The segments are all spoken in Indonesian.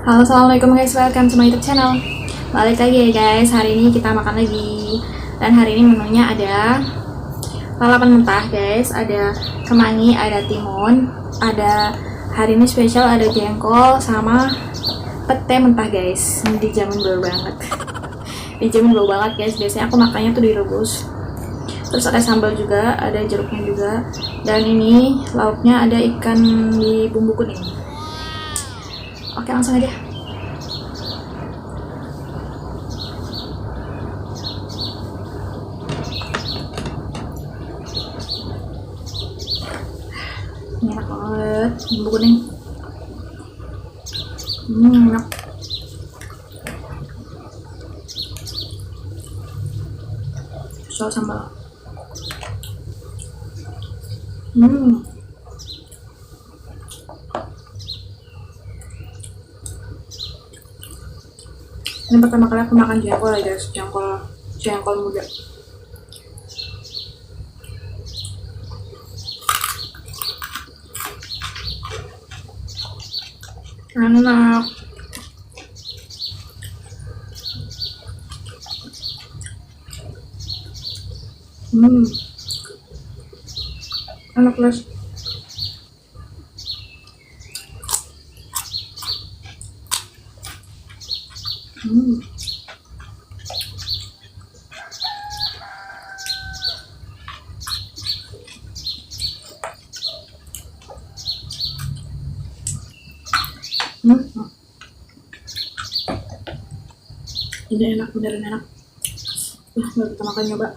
Halo, assalamualaikum guys, welcome to my YouTube channel. Balik lagi ya guys, hari ini kita makan lagi. Dan hari ini menunya ada lalapan mentah guys, ada kemangi, ada timun, ada hari ini spesial ada jengkol sama pete mentah guys. Ini dijamin bau banget. Dijamin bau banget guys. Biasanya aku makannya tuh direbus. Terus ada sambal juga, ada jeruknya juga. Dan ini lauknya ada ikan di bumbu kuning. Oke, langsung aja. Ini enak banget, bumbu kuning. Enak. Saus sambal. Ini pertama kali aku makan jengkol ya guys, jengkol muda. Enak. Enak guys. Ini enak, beneran enak. Mari kita makan nyoba.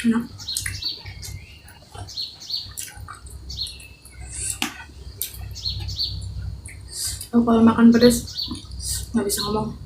Enak. Oh, kalau makan pedas nggak bisa ngomong.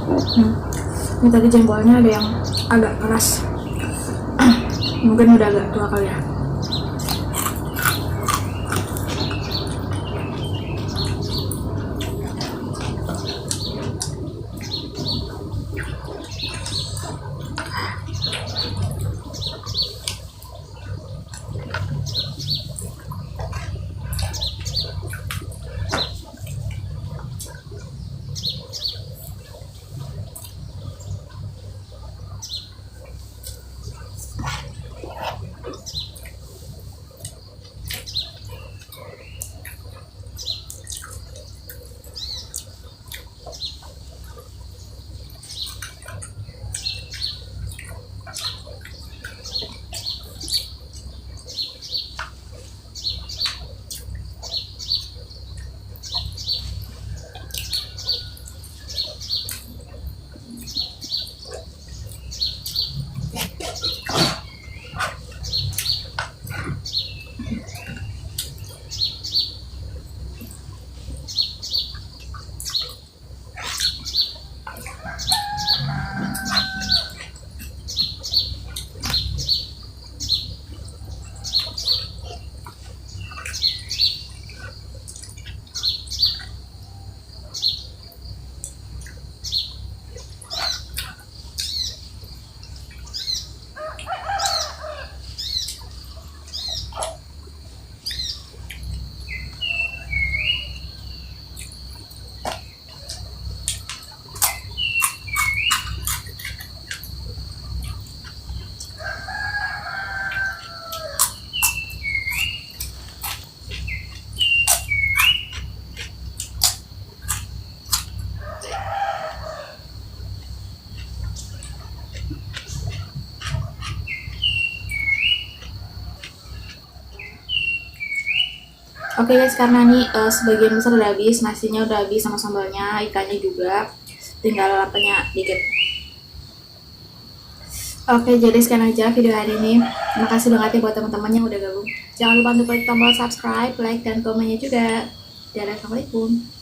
Ini tadi jengkolnya ada yang agak keras. Mungkin udah agak tua kali ya. Oke guys, karena nih sebagian besar udah habis, nasinya udah habis sama sambalnya, ikannya juga, tinggal lalapnya dikit. Oke, jadi sekian aja video hari ini. Makasih banget ya buat teman-teman yang udah gabung. Jangan lupa untuk klik tombol subscribe, like, dan komennya juga. Dadah, assalamualaikum.